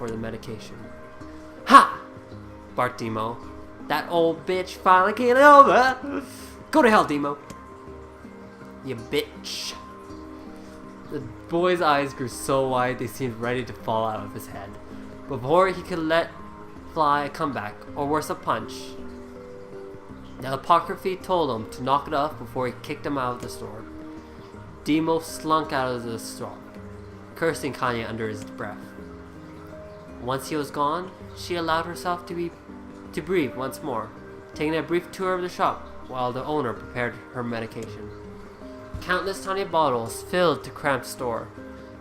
for the medication. Ha! Barked Demo. That old bitch finally came over. Go to hell, Demo. You bitch. The boy's eyes grew so wide they seemed ready to fall out of his head. Before he could let fly a comeback, or worse, a punch, the apocryphy told him to knock it off before he kicked him out of the store. Demo slunk out of the store, cursing Kanye under his breath. Once he was gone, she allowed herself to breathe once more, taking a brief tour of the shop while the owner prepared her medication. Countless tiny bottles filled the cramped store,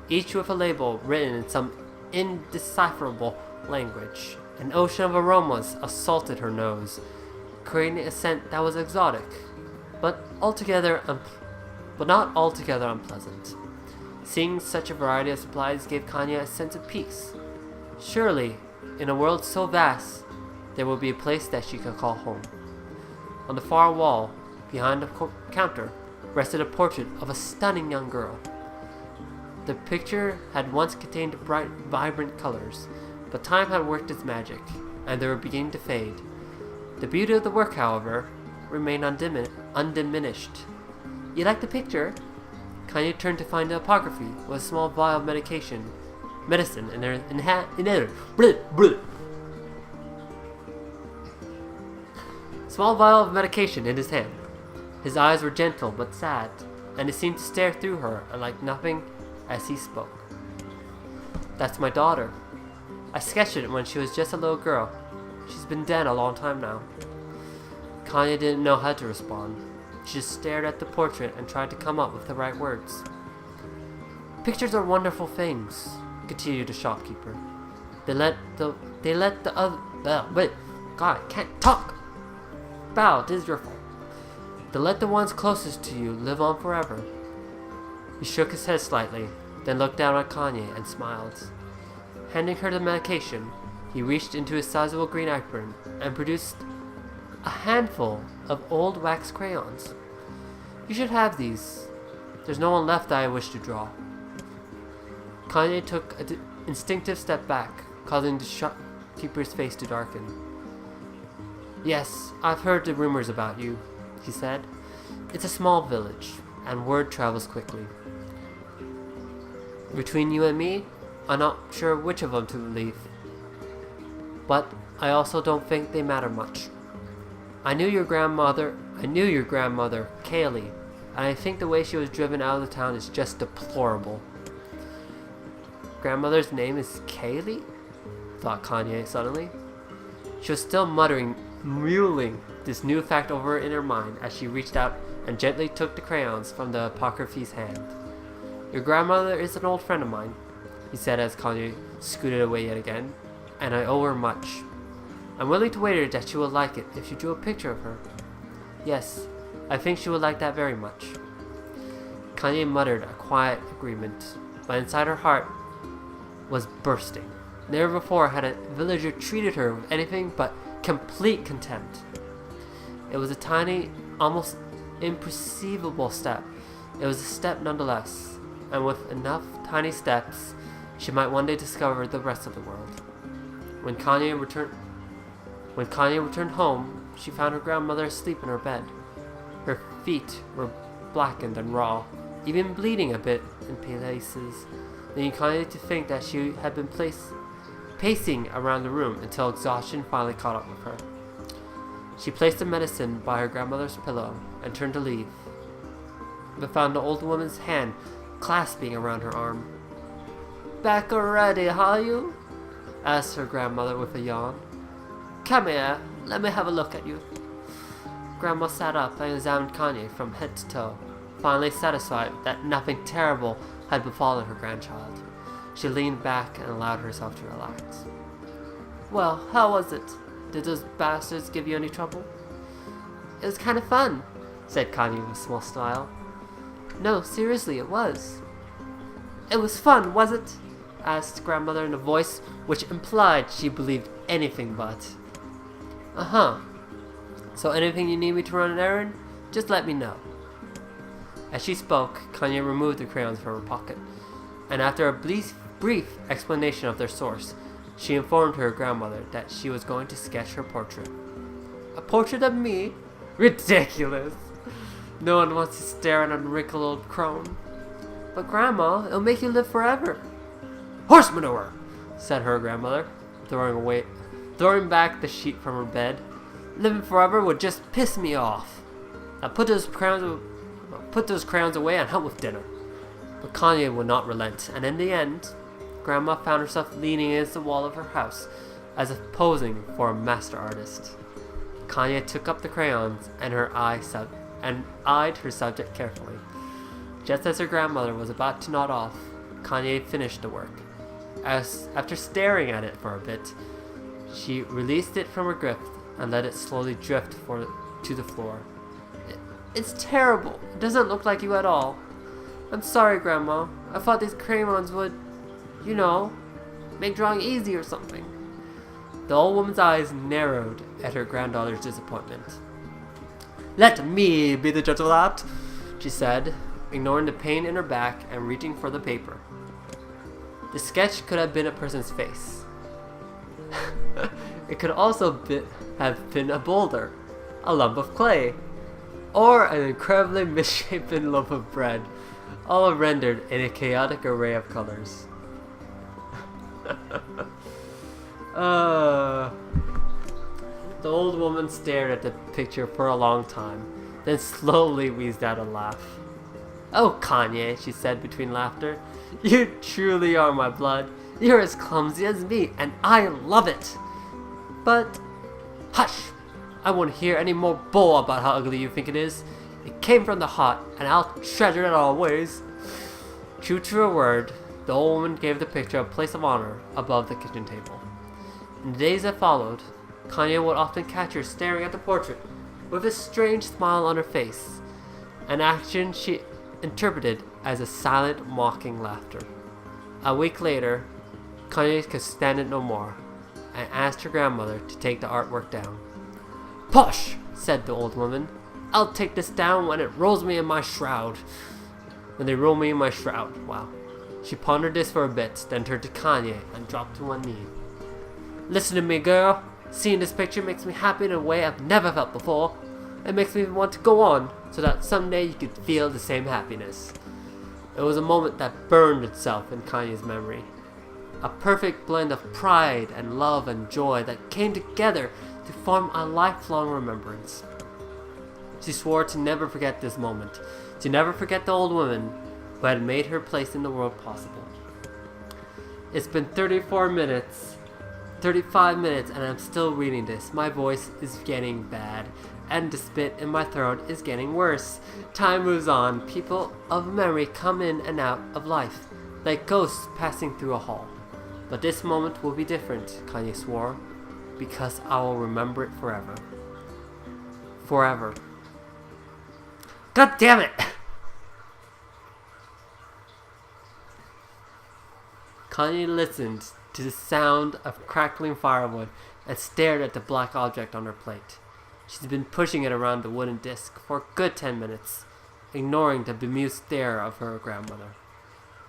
each with a label written in some indecipherable language. An ocean of aromas assaulted her nose, creating a scent that was exotic, but not altogether unpleasant. Seeing such a variety of supplies gave Kanye a sense of peace. Surely, in a world so vast, there would be a place that she could call home. On the far wall, behind the counter, rested a portrait of a stunning young girl. The picture had once contained bright, vibrant colors, but time had worked its magic, and they were beginning to fade. The beauty of the work, however, remained undiminished. You like the picture? Kanye turned to find the apocryphy with a small vial of medicine in her small vial of medication in his hand. His eyes were gentle but sad, and he seemed to stare through her like nothing as he spoke. That's my daughter. I sketched it when she was just a little girl. She's been dead a long time now. Kanye didn't know how to respond. She just stared at the portrait and tried to come up with the right words. Pictures are wonderful things, continued the shopkeeper. They let the other wait, God, I can't talk. Bow, this is your fault. They let the ones closest to you live on forever. He shook his head slightly, then looked down at Kanye and smiled. Handing her the medication, he reached into his sizable green apron and produced a handful of old wax crayons. You should have these. There's no one left that I wish to draw. Kanye took an instinctive step back, causing the shopkeeper's face to darken. Yes, I've heard the rumors about you, he said. It's a small village, and word travels quickly. Between you and me, I'm not sure which of them to believe. But I also don't think they matter much. I knew your grandmother, Kaylee, and I think the way she was driven out of the town is just deplorable. Grandmother's name is Kaylee? Thought Kanye suddenly. She was still mulling this new fact over in her mind as she reached out and gently took the crayons from the apocryphy's hand. Your grandmother is an old friend of mine, he said as Kanye scooted away yet again, and I owe her much. I'm willing to wager that she will like it if you drew a picture of her. Yes, I think she would like that very much. Kanye muttered a quiet agreement, but inside her heart was bursting. Never before had a villager treated her with anything but complete contempt. It was a tiny, almost imperceivable step. It was a step nonetheless, and with enough tiny steps, she might one day discover the rest of the world. When Kanye returned home, she found her grandmother asleep in her bed. Her feet were blackened and raw, even bleeding a bit in places, leading Kanye to think that she had been pacing around the room until exhaustion finally caught up with her. She placed the medicine by her grandmother's pillow and turned to leave, but found the old woman's hand clasping around her arm. "Back already, are you?" asked her grandmother with a yawn. "Come here, let me have a look at you." Grandma sat up and examined Kanye from head to toe, finally satisfied that nothing terrible had befallen her grandchild. She leaned back and allowed herself to relax. "Well, how was it? Did those bastards give you any trouble?" "It was kind of fun," said Kanye with a small smile. "No, seriously, it was." "It was fun, was it?" asked grandmother in a voice which implied she believed anything but. "Uh-huh. So anything you need me to run an errand, just let me know." As she spoke, Kanye removed the crayons from her pocket, and after a brief explanation of their source, She informed her grandmother that she was going to sketch her portrait. A portrait of me? Ridiculous! No one wants to stare at a wrinkled old crone. But Grandma, it'll make you live forever. Horse manure! Said her grandmother, throwing back the sheet from her bed. Living forever would just piss me off. Now put those crowns away and help with dinner. But Kanye would not relent, and in the end, Grandma found herself leaning against the wall of her house, as if posing for a master artist. Kanye took up the crayons and eyed her subject carefully. Just as her grandmother was about to nod off, Kanye finished the work. After staring at it for a bit, she released it from her grip and let it slowly drift to the floor. It's terrible. It doesn't look like you at all. I'm sorry, Grandma. I thought these crayons would, make drawing easy or something. The old woman's eyes narrowed at her granddaughter's disappointment. Let me be the judge of that, she said, ignoring the pain in her back and reaching for the paper. The sketch could have been a person's face. It could also have been a boulder, a lump of clay, or an incredibly misshapen loaf of bread, all rendered in a chaotic array of colors. The old woman stared at the picture for a long time, then slowly wheezed out a laugh. Oh, Kanye, she said between laughter, you truly are my blood. You're as clumsy as me, and I love it. But, hush! I won't hear any more bull about how ugly you think it is. It came from the heart, and I'll treasure it always. True to her word, the old woman gave the picture a place of honor above the kitchen table. In the days that followed, Kanye would often catch her staring at the portrait with a strange smile on her face, an action she interpreted as a silent, mocking laughter. A week later, Kanye could stand it no more and asked her grandmother to take the artwork down. Push! Said the old woman. I'll take this down when it rolls me in my shroud. When they roll me in my shroud. Wow. She pondered this for a bit, then turned to Kanye and dropped to one knee. Listen to me, girl. Seeing this picture makes me happy in a way I've never felt before. It makes me want to go on, so that someday you could feel the same happiness. It was a moment that burned itself in Kanye's memory. A perfect blend of pride and love and joy that came together to form a lifelong remembrance. She swore to never forget this moment, to never forget the old woman who had made her place in the world possible. It's been 35 minutes, and I'm still reading this. My voice is getting bad, and the spit in my throat is getting worse. Time moves on. People of memory come in and out of life, like ghosts passing through a hall. But this moment will be different, Kanye swore, because I will remember it forever. Forever. God damn it! Kanye listened to the sound of crackling firewood and stared at the black object on her plate. She's been pushing it around the wooden disc for a good 10 minutes, ignoring the bemused stare of her grandmother.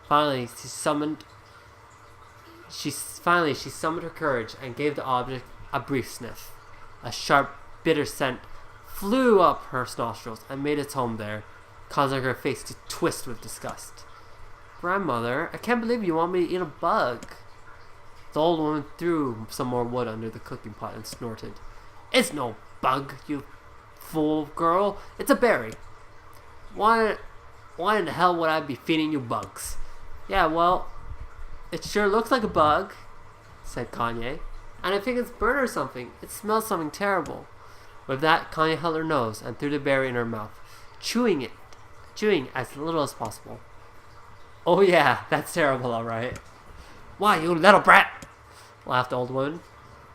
Finally, she summoned her courage and gave the object a brief sniff. A sharp, bitter scent flew up her nostrils and made its home there, causing her face to twist with disgust. Grandmother, I can't believe you want me to eat a bug. The old woman threw some more wood under the cooking pot and snorted. It's no bug, you fool girl. It's a berry. Why in the hell would I be feeding you bugs? Yeah, well, it sure looks like a bug, said Kanye. And I think it's burnt or something. It smells something terrible. With that, Kanye held her nose and threw the berry in her mouth, chewing as little as possible. Oh yeah, that's terrible, alright. Why, you little brat, laughed the old woman.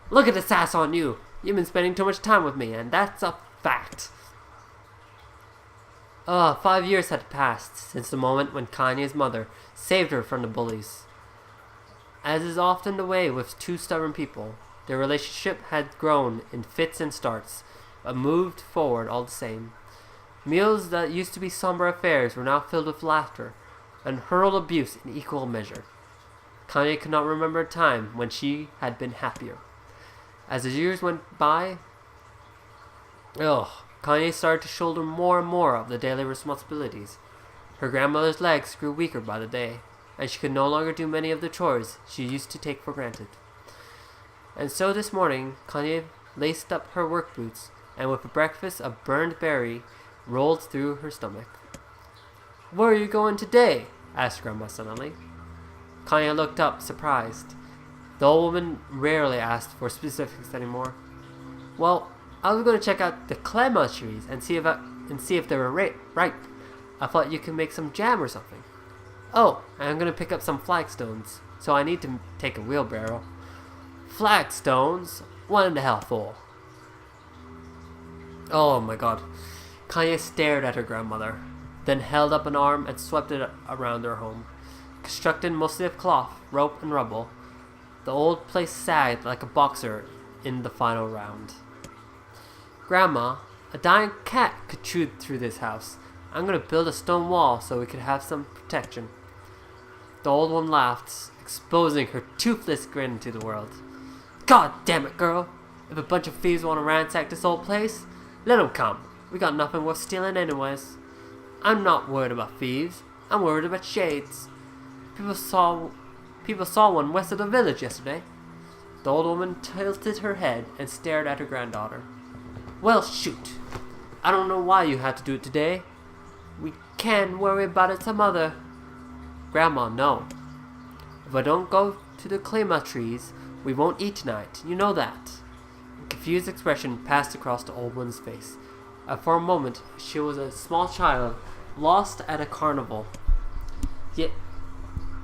Look at the sass on you. You've been spending too much time with me, and that's a fact. 5 years had passed since the moment when Kanye's mother saved her from the bullies. As is often the way with two stubborn people, their relationship had grown in fits and starts, but moved forward all the same. Meals that used to be somber affairs were now filled with laughter and hurled abuse in equal measure. Kanye could not remember a time when she had been happier. As the years went by, Kanye started to shoulder more and more of the daily responsibilities. Her grandmother's legs grew weaker by the day, and she could no longer do many of the chores she used to take for granted. And so this morning, Kanye laced up her work boots, and with a breakfast of burned berry rolled through her stomach. "Where are you going today?" asked Grandma suddenly. Kanye looked up, surprised. The old woman rarely asked for specifics anymore. "Well, I was going to check out the clema trees and see if they were ripe. I thought you could make some jam or something. Oh, and I'm going to pick up some flagstones, so I need to take a wheelbarrow." "Flagstones? What in the hell for?" Oh my god. Kanye stared at her grandmother, then held up an arm and swept it around their home. Constructed mostly of cloth, rope, and rubble, the old place sagged like a boxer in the final round. "Grandma, a dying cat could chew through this house. I'm going to build a stone wall so we could have some protection." The old one laughed, exposing her toothless grin to the world. "God damn it, girl. If a bunch of thieves want to ransack this old place, let 'em come. We got nothing worth stealing anyways. I'm not worried about thieves. I'm worried about shades. People saw one west of the village yesterday." The old woman tilted her head and stared at her granddaughter. "Well, shoot. I don't know why you had to do it today. We can worry about it some other." "Grandma, no. If I don't go to the clema trees, we won't eat tonight. You know that." A confused expression passed across the old woman's face. For a moment, she was a small child, lost at a carnival. Yet,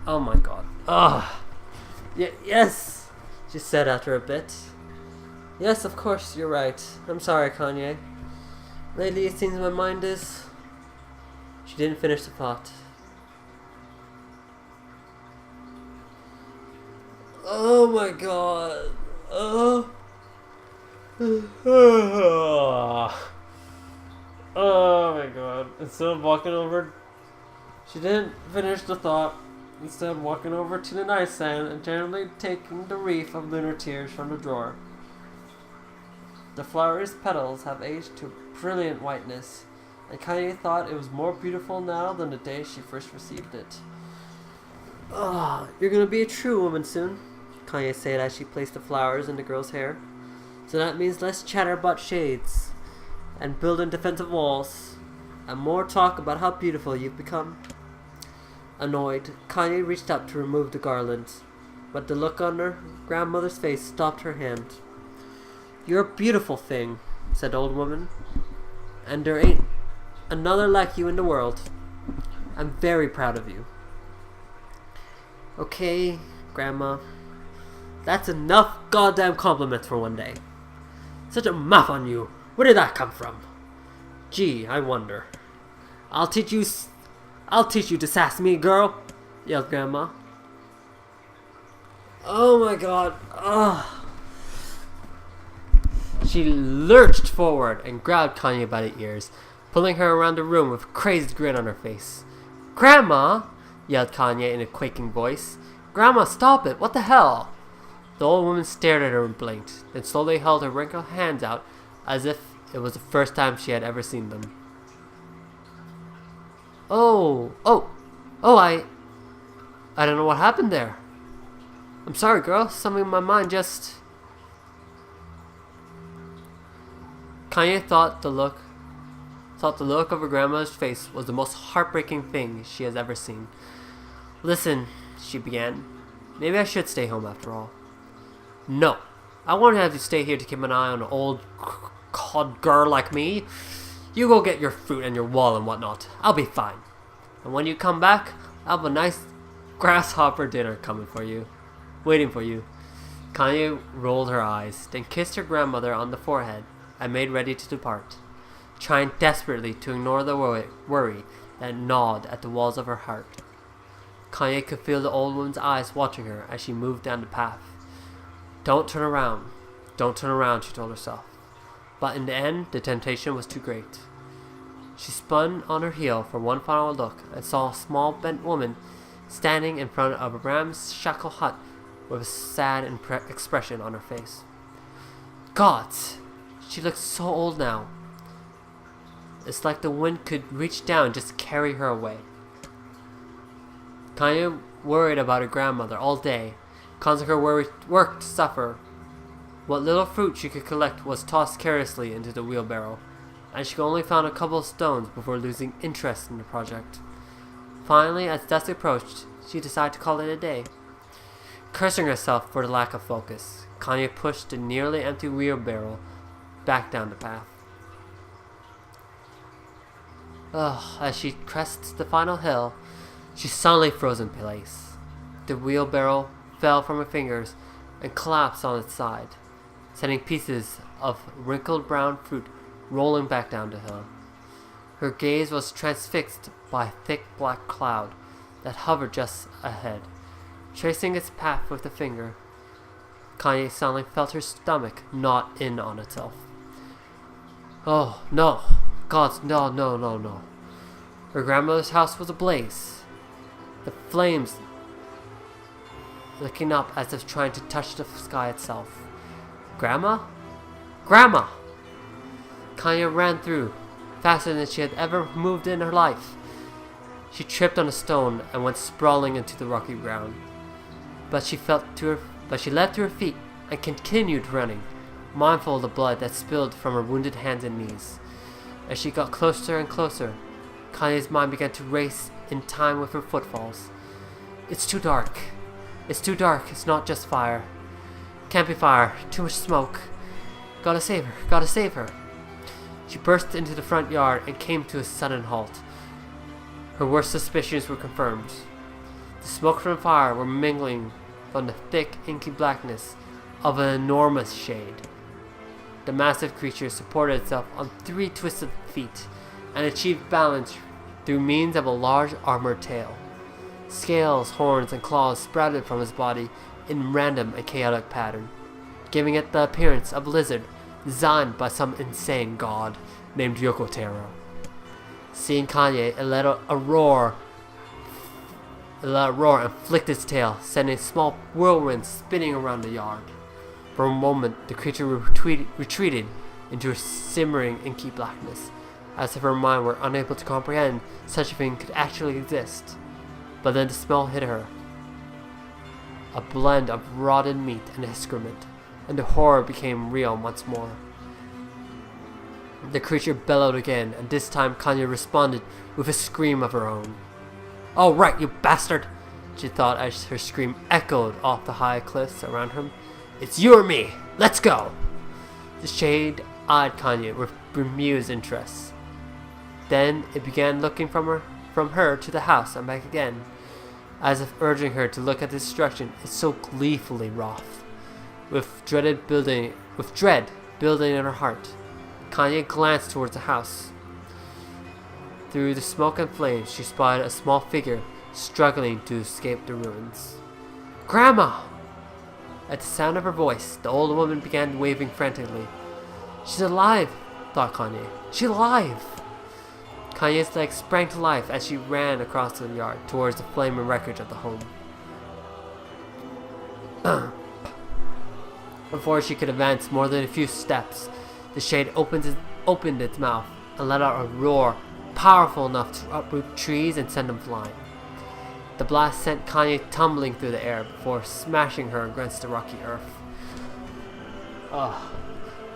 oh my god. Yes, she said after a bit. "Yes, of course, you're right. I'm sorry, Kanye. Lately it seems my mind is..." She didn't finish the thought. Oh my god. Oh my god. Instead of walking over, she didn't finish the thought. Instead of walking over to the nightstand and gently taking the wreath of lunar tears from the drawer. The flower's petals have aged to brilliant whiteness, and Kanye thought it was more beautiful now than the day she first received it. "You're gonna be a true woman soon," Kanye said as she placed the flowers in the girl's hair. "So that means less chatter about shades, and building defensive walls, and more talk about how beautiful you've become." Annoyed, Kanye reached up to remove the garland, but the look on her grandmother's face stopped her hand. "You're a beautiful thing," said the old woman, "and there ain't another like you in the world. I'm very proud of you." "Okay, Grandma. That's enough goddamn compliments for one day. Such a mouth on you. Where did that come from? Gee, I wonder. I'll teach you to sass me, girl," yelled Grandma. Oh my god. She lurched forward and grabbed Kanye by the ears, pulling her around the room with a crazed grin on her face. "Grandma!" yelled Kanye in a quaking voice. "Grandma, stop it! What the hell?" The old woman stared at her and blinked, then slowly held her wrinkled hands out as if it was the first time she had ever seen them. I don't know what happened there. I'm sorry, girl. Something in my mind just..." Kanye thought the look of her grandmother's face was the most heartbreaking thing she has ever seen. "Listen," she began. "Maybe I should stay home after all." "No. I won't have you stay here to keep an eye on an old cod girl like me. You go get your fruit and your wall and whatnot. I'll be fine. And when you come back, I'll have a nice grasshopper dinner waiting for you." Kanye rolled her eyes, then kissed her grandmother on the forehead and made ready to depart, trying desperately to ignore the worry that gnawed at the walls of her heart. Kanye could feel the old woman's eyes watching her as she moved down the path. Don't turn around, she told herself. But in the end, the temptation was too great. She spun on her heel for one final look and saw a small bent woman standing in front of a ramshackle hut with a sad expression on her face. Gods! She looks so old now. It's like the wind could reach down and just carry her away. Kanye worried about her grandmother all day, causing her work to suffer. What little fruit she could collect was tossed carelessly into the wheelbarrow, and she only found a couple of stones before losing interest in the project. Finally, as dusk approached, she decided to call it a day. Cursing herself for the lack of focus, Kanye pushed the nearly empty wheelbarrow back down the path. As she crests the final hill, she suddenly froze in place. The wheelbarrow fell from her fingers and collapsed on its side, sending pieces of wrinkled brown fruit rolling back down the hill. Her gaze was transfixed by a thick black cloud that hovered just ahead. Tracing its path with the finger, Kanye suddenly felt her stomach knot in on itself. Oh, no. Gods, no. Her grandmother's house was ablaze. The flames licking up as if trying to touch the sky itself. Grandma? Grandma! Kanye ran through, faster than she had ever moved in her life. She tripped on a stone and went sprawling into the rocky ground. But she leapt to her feet and continued running, mindful of the blood that spilled from her wounded hands and knees. As she got closer and closer, Kanye's mind began to race in time with her footfalls. It's too dark. It's not just fire. Can't be fire. Too much smoke. Gotta save her. She burst into the front yard and came to a sudden halt. Her worst suspicions were confirmed. The smoke from the fire were mingling from the thick, inky blackness of an enormous shade. The massive creature supported itself on 3 twisted feet and achieved balance through means of a large armored tail. Scales, horns, and claws sprouted from his body in random and chaotic pattern, giving it the appearance of a lizard designed by some insane god named Yokotaro. Seeing Kanye, it let out a roar and flicked its tail, sending a small whirlwind spinning around the yard. For a moment, the creature retreated into a simmering inky blackness, as if her mind were unable to comprehend such a thing could actually exist. But then the smell hit her. A blend of rotten meat and excrement, and the horror became real once more. The creature bellowed again, and this time Kanye responded with a scream of her own. "Oh right, you bastard!" she thought as her scream echoed off the high cliffs around him. "It's you or me! Let's go!" The shade eyed Kanye with bemused interest. Then it began looking from her to the house and back again, as if urging her to look at the destruction it so gleefully wrought. With dread building in her heart, Kanye glanced towards the house. Through the smoke and flames, she spotted a small figure struggling to escape the ruins. "Grandma!" At the sound of her voice, the old woman began waving frantically. "She's alive!" thought Kanye. "She's alive!" Kanye's legs sprang to life as she ran across the yard towards the flaming wreckage of the home. Before she could advance more than a few steps, the shade opened its mouth and let out a roar powerful enough to uproot trees and send them flying. The blast sent Kanye tumbling through the air before smashing her against the rocky earth.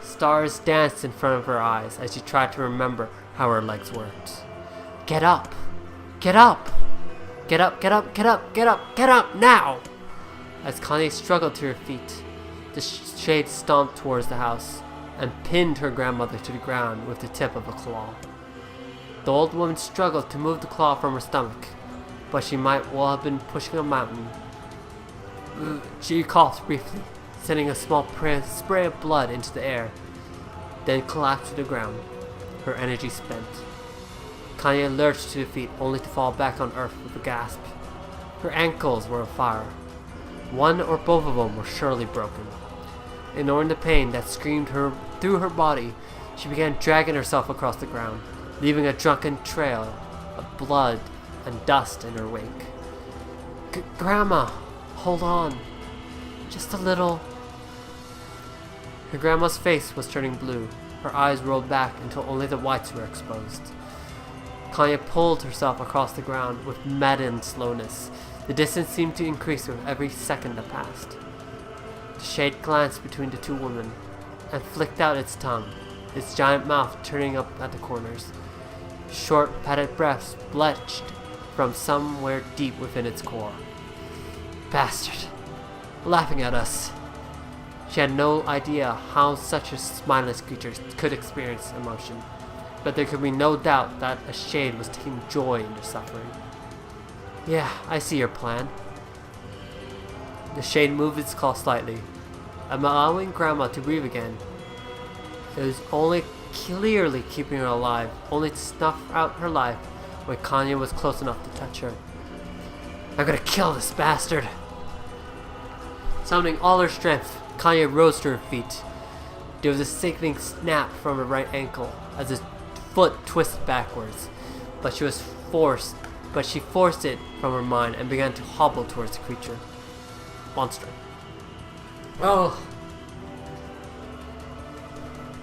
Stars danced in front of her eyes as she tried to remember how her legs worked. Get up! Get up! Get up, get up, get up, get up, get up, now! As Kanye struggled to her feet, the shade stomped towards the house and pinned her grandmother to the ground with the tip of a claw. The old woman struggled to move the claw from her stomach, but she might well have been pushing a mountain. She coughed briefly, sending a small spray of blood into the air, then collapsed to the ground, her energy spent. Kanye lurched to her feet only to fall back on earth with a gasp. Her ankles were on fire. One or both of them were surely broken. Ignoring the pain that screamed through her body, she began dragging herself across the ground, leaving a drunken trail of blood and dust in her wake. Grandma, hold on. Just a little. Her grandma's face was turning blue. Her eyes rolled back until only the whites were exposed. Kanya pulled herself across the ground with maddened slowness. The distance seemed to increase with every second that passed. The shade glanced between the two women and flicked out its tongue, its giant mouth turning up at the corners. Short, padded breaths belched from somewhere deep within its core. Bastard! Laughing at us. She had no idea how such a spineless creature could experience emotion, but there could be no doubt that a shade was taking joy in their suffering. Yeah, I see your plan. The shade moved its claw slightly, allowing Grandma to breathe again. It was only clearly keeping her alive, only to snuff out her life when Kanya was close enough to touch her. I'm gonna kill this bastard! Summoning all her strength, Kanya rose to her feet. There was a sickening snap from her right ankle as his foot twisted backwards, but she forced it from her mind and began to hobble towards the creature. Monster. Oh!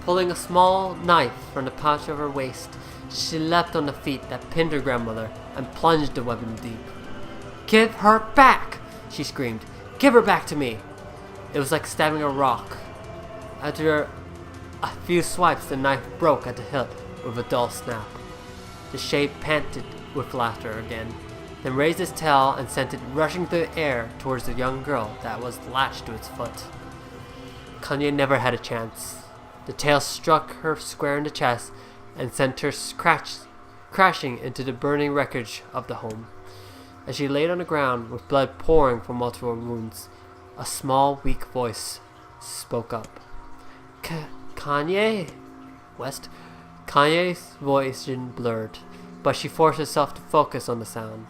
Pulling a small knife from the pouch of her waist, she leapt on the feet that pinned her grandmother and plunged the weapon deep. Give her back! She screamed. Give her back to me! It was like stabbing a rock. After a few swipes, the knife broke at the hilt with a dull snap. The shade panted with laughter again, then raised its tail and sent it rushing through the air towards the young girl that was latched to its foot. Kanya never had a chance. The tail struck her square in the chest and sent her crashing into the burning wreckage of the home. As she laid on the ground with blood pouring from multiple wounds, a small, weak voice spoke up. Kanye? West? Kanye's voice blurred, but she forced herself to focus on the sound.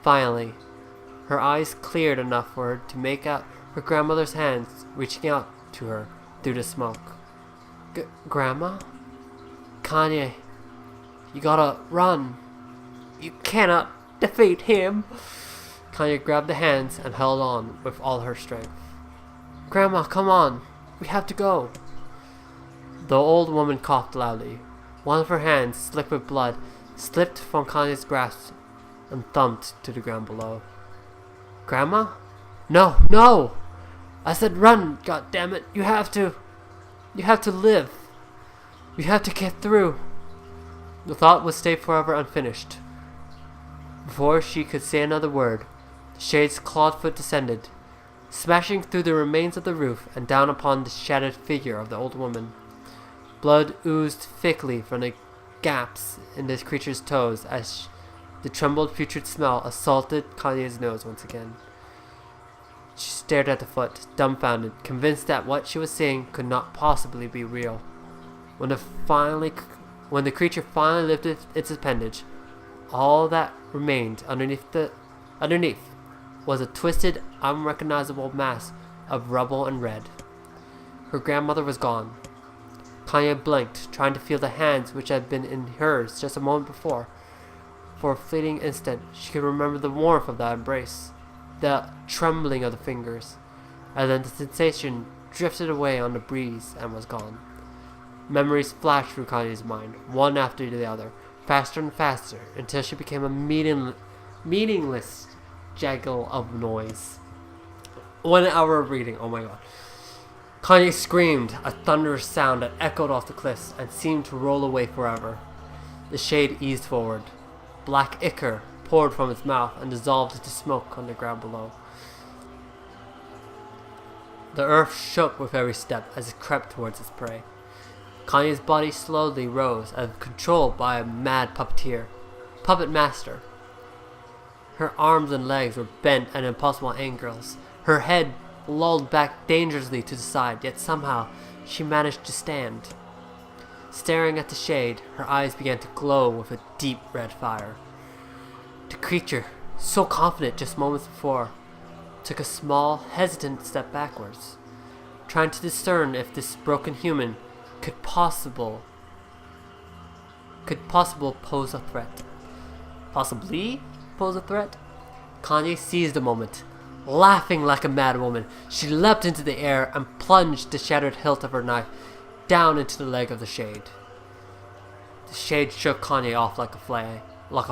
Finally, her eyes cleared enough for her to make out her grandmother's hands reaching out to her through the smoke. Grandma? Kanye, you gotta run. You cannot defeat him. Kanye grabbed the hands and held on with all her strength. Grandma, come on. We have to go. The old woman coughed loudly. One of her hands, slick with blood, slipped from Kanye's grasp and thumped to the ground below. Grandma? No, no! I said run, goddammit! You have to live. You have to get through. The thought would stay forever unfinished. Before she could say another word, the shade's clawed foot descended, smashing through the remains of the roof and down upon the shattered figure of the old woman. Blood oozed thickly from the gaps in the creature's toes as the trembled putrid smell assaulted Kanye's nose once again. She stared at the foot, dumbfounded, convinced that what she was seeing could not possibly be real. When the creature finally lifted its appendage, all that remained underneath was a twisted, unrecognizable mass of rubble and red. Her grandmother was gone. Kanya blinked, trying to feel the hands which had been in hers just a moment before. For a fleeting instant, she could remember the warmth of that embrace, the trembling of the fingers, and then the sensation drifted away on the breeze and was gone. Memories flashed through Kanye's mind, one after the other, faster and faster, until she became a meaningless jaggle of noise. 1 hour of reading, oh my god. Kanye screamed, a thunderous sound that echoed off the cliffs and seemed to roll away forever. The shade eased forward. Black ichor poured from its mouth and dissolved into smoke on the ground below. The earth shook with every step as it crept towards its prey. Kanye's body slowly rose as controlled by a mad puppet master. Her arms and legs were bent at impossible angles. Her head lulled back dangerously to the side, yet somehow she managed to stand. Staring at the shade, her eyes began to glow with a deep red fire. The creature, so confident just moments before, took a small, hesitant step backwards, trying to discern if this broken human could possibly pose a threat. Possibly pose a threat? Kanye seized the moment. Laughing like a mad woman, she leapt into the air and plunged the shattered hilt of her knife down into the leg of the shade. The shade shook Kanye off like a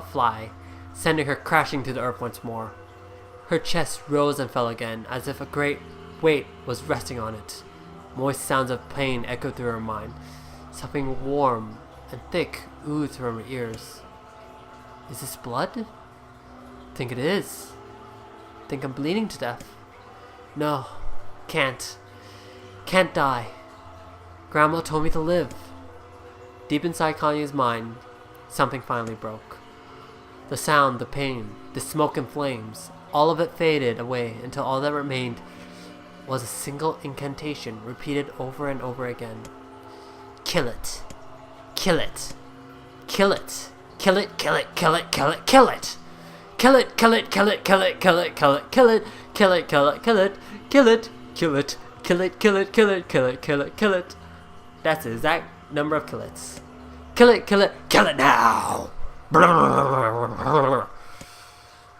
fly, sending her crashing to the earth once more. Her chest rose and fell again, as if a great weight was resting on it. Moist sounds of pain echoed through her mind. Something warm and thick oozed from her ears. Is this blood? Think it is. Think I'm bleeding to death. No, can't. Can't die. Grandma told me to live. Deep inside Kanye's mind, something finally broke. The sound, the pain, the smoke and flames, all of it faded away until all that remained was a single incantation repeated over and over again. Kill it. Kill it. Kill it. Kill it, kill it, kill it, kill it, kill it. Kill it, kill it, kill it, kill it, kill it, kill it, kill it, kill it, kill it, kill it, kill it, kill it, kill it, kill it, kill it, kill it, kill it, kill it. That's the exact number of killets. Kill it, kill it now!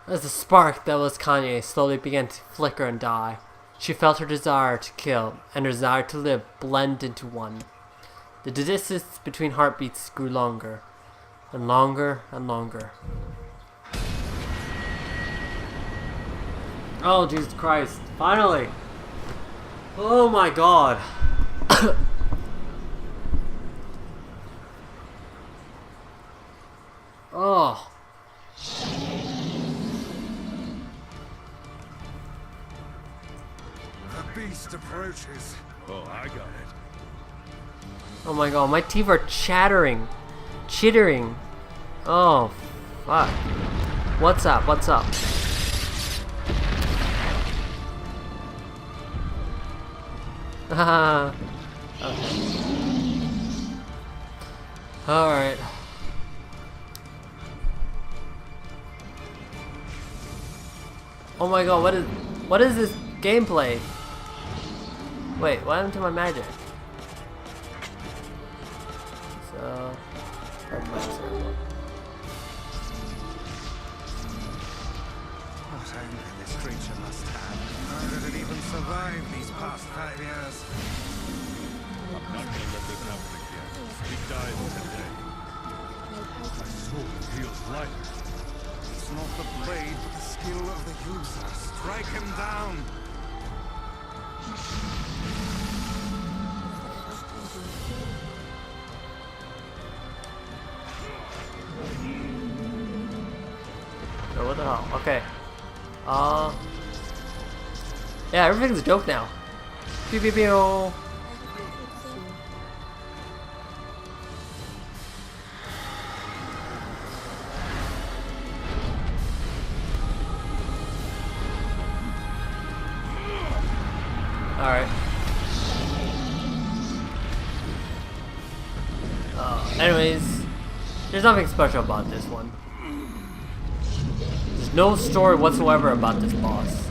As the spark that was Kanye slowly began to flicker and die, she felt her desire to kill and her desire to live blend into one. The distance between heartbeats grew longer, and longer and longer. Oh, Jesus Christ. Finally. Oh my God. Oh. The beast approaches. Oh, I got it. Oh my God, my teeth are chattering. Chittering. Oh, fuck. What's up? What's up? Haha. Alright. Oh my God, what is this gameplay? Wait, what happened to my magic? So What anger this creature must have. How did it even survive these past 5 years? I'm not gonna let this happen again. He died today. My soul feels lighter. It's not the blade, but the skill of the user. Strike him down! Oh, what the hell? Okay. Yeah, everything's a joke now. Pew pew pew. Alright. Anyways, there's nothing special about this one. There's no story whatsoever about this boss.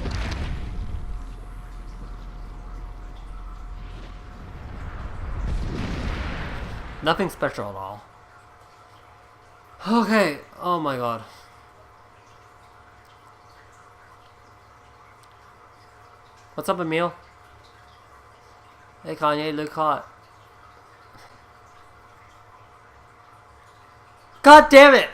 Nothing special at all. Okay, oh my God. What's up, Emil? Hey Kanye, look hot. God damn it!